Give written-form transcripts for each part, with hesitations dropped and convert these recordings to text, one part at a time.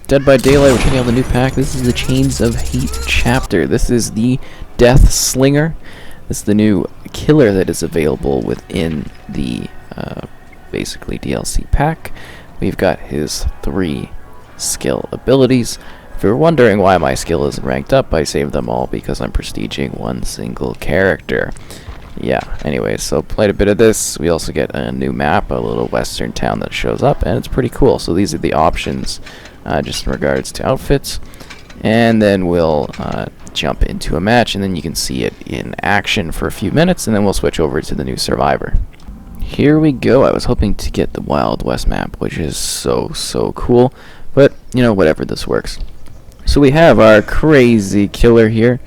Dead by Daylight, we're checking out the new pack. This is the Chains of Hate chapter. This is the Deathslinger. This is the new killer that is available within the basically DLC pack. We've got his 3 skill abilities. If you're wondering why my skill isn't ranked up, I saved them all because I'm prestiging one single character. Yeah, anyways, so played a bit of this. We also get a new map, a little western town that shows up, and it's pretty cool. So these are the options just in regards to outfits. And then we'll jump into a match, and then you can see it in action for a few minutes, and then we'll switch over to the new Survivor. Here we go. I was hoping to get the Wild West map, which is so cool, but, you know, whatever, this works. So we have our crazy killer here,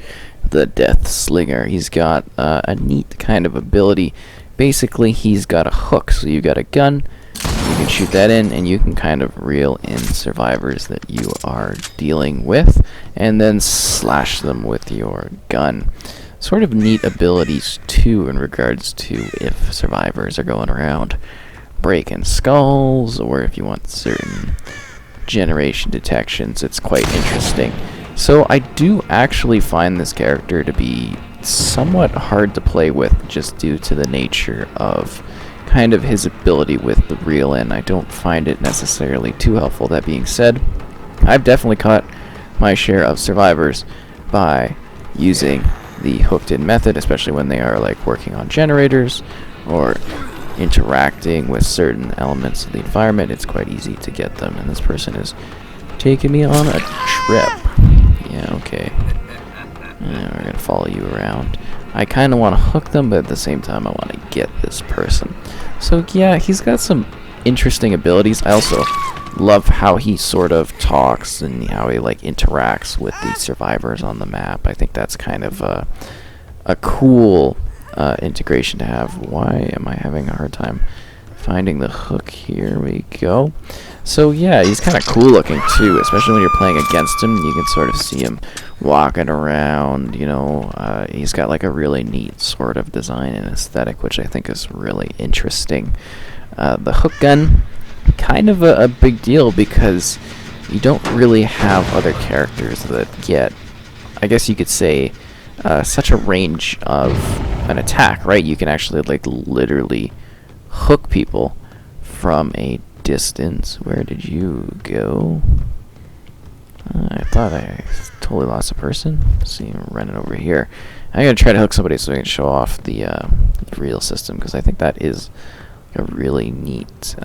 the Deathslinger. He's got a neat kind of ability. Basically, he's got a hook, so you got a gun, you can shoot that in, and you can kind of reel in survivors that you are dealing with, and then slash them with your gun. Sort of neat abilities, too, in regards to if survivors are going around breaking skulls, or if you want certain generation detections. It's quite interesting. So I do actually find this character to be somewhat hard to play with, just due to the nature of kind of his ability with the reel in. I don't find it necessarily too helpful. That being said, I've definitely caught my share of survivors by using the hooked in method, especially when they are like working on generators or interacting with certain elements of the environment. It's quite easy to get them, and this person is taking me on a trip. Yeah, okay. We're gonna follow you around. I kind of want to hook them, but at the same time I want to get this person. So yeah, he's got some interesting abilities. I also love how he sort of talks and how he like interacts with the survivors on the map. I think that's kind of a cool integration to have. Why am I having a hard time finding the hook? Here we go. So yeah, he's kind of cool looking too, especially when you're playing against him. You can sort of see him walking around, you know. He's got like a really neat sort of design and aesthetic, which I think is really interesting. The hook gun, kind of a big deal, because you don't really have other characters that get, I guess you could say, such a range of an attack, right? You can actually like literally hook people from a distance. Where did you go? I thought I totally lost a person. Let's see, I'm running over here. I'm gonna try to hook somebody so I can show off the reel system, because I think that is a really neat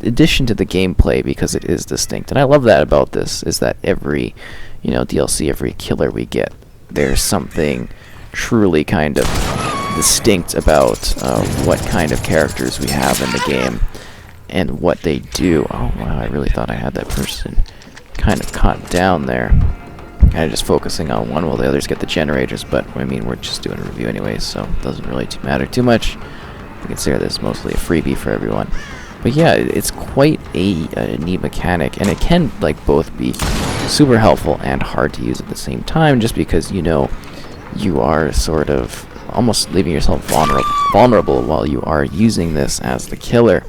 addition to the gameplay, because it is distinct. And I love that about this, is that every, you know, DLC, every killer we get, there's something truly kind of distinct about what kind of characters we have in the game and what they do. Oh wow, I really thought I had that person kind of caught down there. Kind of just focusing on one while the others get the generators, but I mean, we're just doing a review anyways, so it doesn't really matter too much. I consider this mostly a freebie for everyone. But yeah, it's quite a neat mechanic, and it can like both be super helpful and hard to use at the same time, just because, you know, you are sort of almost leaving yourself vulnerable while you are using this as the killer,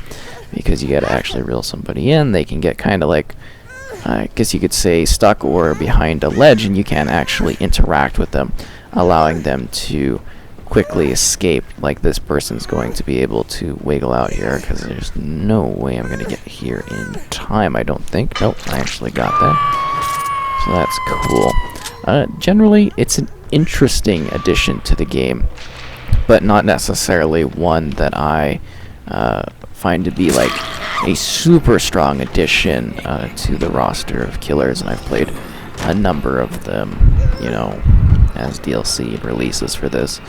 because you gotta actually reel somebody in. They can get kind of like, I guess you could say, stuck or behind a ledge, and you can't actually interact with them, allowing them to quickly escape. Like this person's going to be able to wiggle out here, because there's no way I'm going to get here in time, I don't think. Nope, I actually got that. So that's cool. Generally, it's an interesting addition to the game, but not necessarily one that I find to be like a super strong addition to the roster of killers, and I've played a number of them, you know, as DLC releases for this.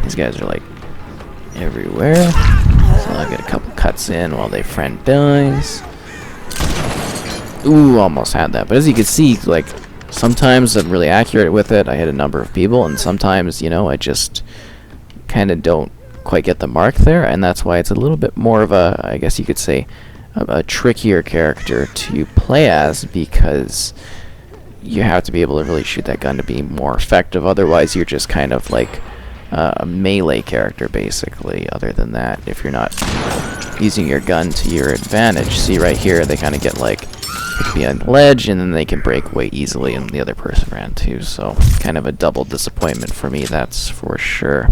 These guys are like everywhere, so I'll get a couple cuts in while their friend dies. Ooh, almost had that, but as you can see, like, sometimes I'm really accurate with it. I hit a number of people, and sometimes, you know, I just kind of don't quite get the mark there, and that's why it's a little bit more of a, I guess you could say, a trickier character to play as, because you have to be able to really shoot that gun to be more effective. Otherwise, you're just kind of like a melee character, basically. Other than that, if you're not using your gun to your advantage. See right here, they kind of get like They can be on the ledge, and then they can break away easily, and the other person ran too, so kind of a double disappointment for me, that's for sure.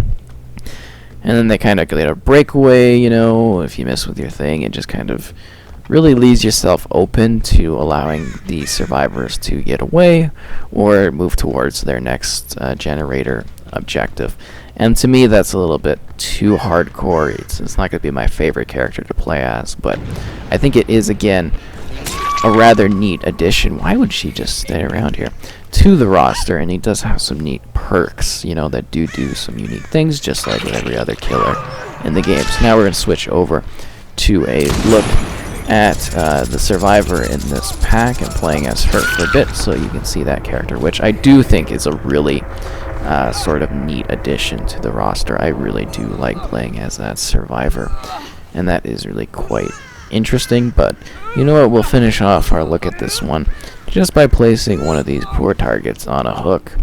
And then they kind of get a breakaway, you know, if you miss with your thing, it just kind of really leaves yourself open to allowing the survivors to get away or move towards their next generator objective. And to me, that's a little bit too hardcore. It's not going to be my favorite character to play as, but I think it is, again, a rather neat addition. Why would she just stay around here? To the roster, and he does have some neat perks, you know, that do some unique things, just like with every other killer in the game. So now we're going to switch over to a look at the survivor in this pack and playing as her for a bit, so you can see that character, which I do think is a really sort of neat addition to the roster. I really do like playing as that survivor, and that is really quite interesting. But you know what, we'll finish off our look at this one just by placing one of these poor targets on a hook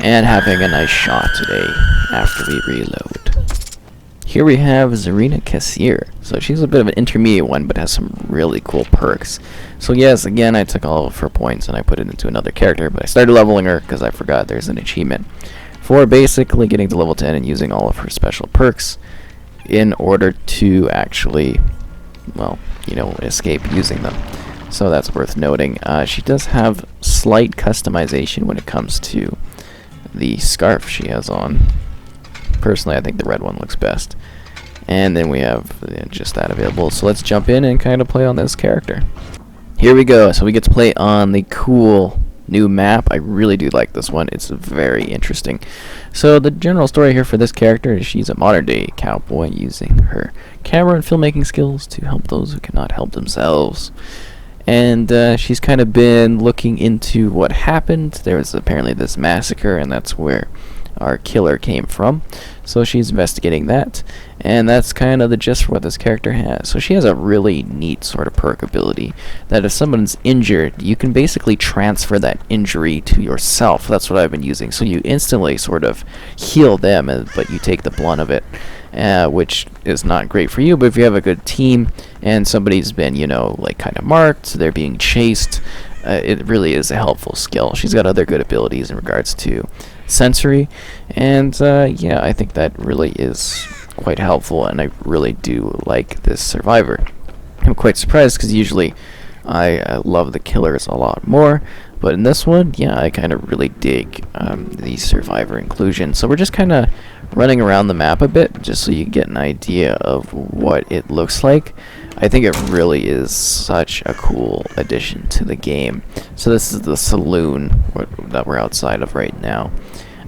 and having a nice shot today after we reload. Here we have Zarina Kassir. So she's a bit of an intermediate one, but has some really cool perks. So yes, again, I took all of her points and I put it into another character, but I started leveling her because I forgot there's an achievement for basically getting to level 10 and using all of her special perks in order to actually, well, you know, escape using them. So that's worth noting. She does have slight customization when it comes to the scarf she has on. Personally, I think the red one looks best. And then we have just that available. So let's jump in and kind of play on this character. Here we go. So we get to play on the cool new map. I really do like this one. It's very interesting. So the general story here for this character is she's a modern day cowboy using her camera and filmmaking skills to help those who cannot help themselves. And she's kind of been looking into what happened. There was apparently this massacre, and that's where our killer came from. So she's investigating that, and that's kind of the gist for what this character has. So she has a really neat sort of perk ability that if someone's injured, you can basically transfer that injury to yourself. That's what I've been using. So you instantly sort of heal them, but you take the blunt of it, which is not great for you. But if you have a good team and somebody's been, you know, like kind of marked, they're being chased, it really is a helpful skill. She's got other good abilities in regards to sensory, and yeah, I think that really is quite helpful, and I really do like this survivor. I'm quite surprised because usually I love the killers a lot more, but in this one, yeah, I kind of really dig the survivor inclusion. So we're just kind of running around the map a bit just so you get an idea of what it looks like. I think it really is such a cool addition to the game. So this is the saloon that we're outside of right now,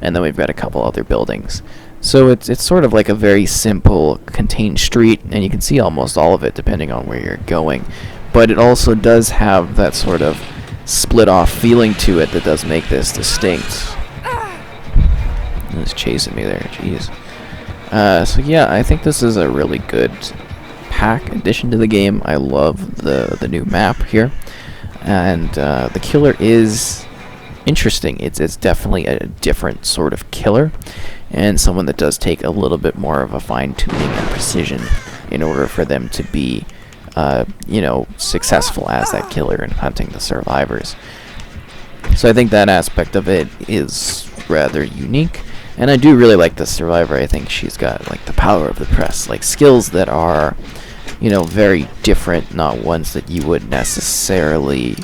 and then we've got a couple other buildings. So it's sort of like a very simple contained street, and you can see almost all of it depending on where you're going. But it also does have that sort of split off feeling to it that does make this distinct. It's chasing me there, jeez. So yeah, I think this is a really good pack addition to the game. I love the new map here, and the killer is interesting. It's definitely a different sort of killer, and someone that does take a little bit more of a fine-tuning and precision in order for them to be you know, successful as that killer in hunting the survivors. So I think that aspect of it is rather unique, and I do really like the survivor. I think she's got like the power of the press, like skills that are, you know, very different, not ones that you would necessarily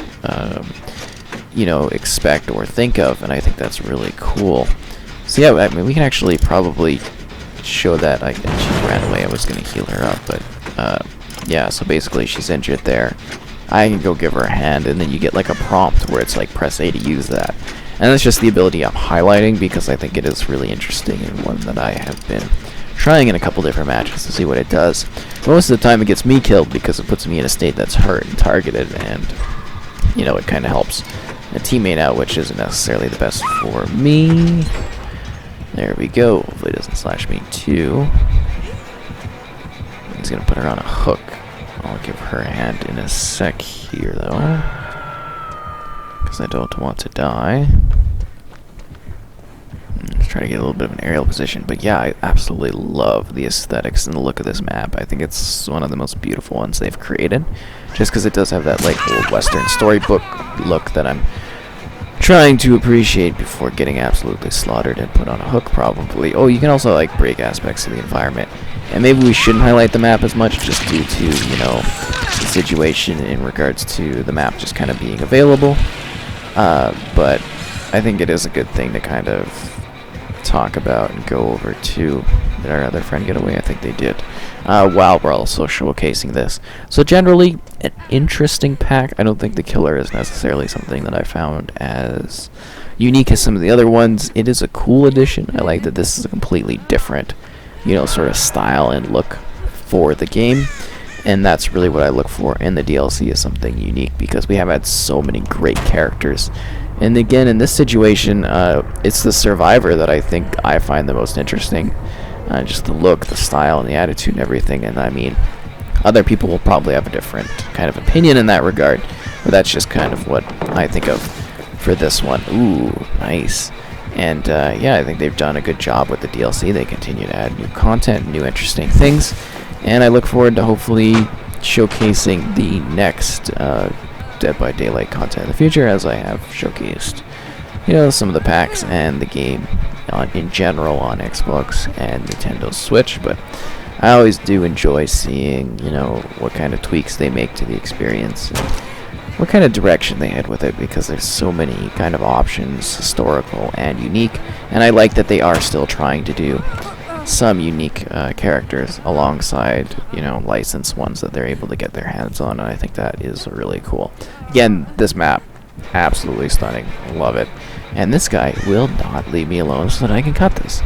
you know, expect or think of, and I think that's really cool. So yeah, I mean, we can actually probably show that. She ran away. I was gonna heal her up, but yeah, so basically she's injured there. I can go give her a hand, and then you get like a prompt where it's like press A to use that. And that's just the ability I'm highlighting because I think it is really interesting and one that I have been trying in a couple different matches to see what it does. Most of the time it gets me killed because it puts me in a state that's hurt and targeted, and you know, it kind of helps a teammate out, which isn't necessarily the best for me. There we go. Hopefully it doesn't slash me too. He's gonna put her on a hook. I'll give her a hand in a sec here though, because I don't want to die. try to get a little bit of an aerial position. But yeah, I absolutely love the aesthetics and the look of this map. I think it's one of the most beautiful ones they've created, just because it does have that like old Western storybook look that I'm trying to appreciate before getting absolutely slaughtered and put on a hook, probably. Oh, you can also like break aspects of the environment, and maybe we shouldn't highlight the map as much just due to, you know, the situation in regards to the map just kind of being available. But I think it is a good thing to kind of talk about and go over to. Did our other friend get away? I think they did. While we're also showcasing this. So generally, an interesting pack. I don't think the killer is necessarily something that I found as unique as some of the other ones. It is a cool addition. I like that this is a completely different, you know, sort of style and look for the game. And that's really what I look for in the DLC, is something unique, because we have had so many great characters. And again, in this situation, it's the survivor that I think I find the most interesting. Just the look, the style, and the attitude and everything. And I mean, other people will probably have a different kind of opinion in that regard, but that's just kind of what I think of for this one. Ooh, nice. And yeah, I think they've done a good job with the DLC. They continue to add new content, new interesting things, and I look forward to hopefully showcasing the next Dead by Daylight content in the future, as I have showcased, you know, some of the packs and the game in general on Xbox and Nintendo Switch. But I always do enjoy seeing, you know, what kind of tweaks they make to the experience and what kind of direction they head with it, because there's so many kind of options, historical and unique, and I like that they are still trying to do some unique characters alongside, you know, licensed ones that they're able to get their hands on, and I think that is really cool. Again, this map, absolutely stunning. Love it. And this guy will not leave me alone so that I can cut this.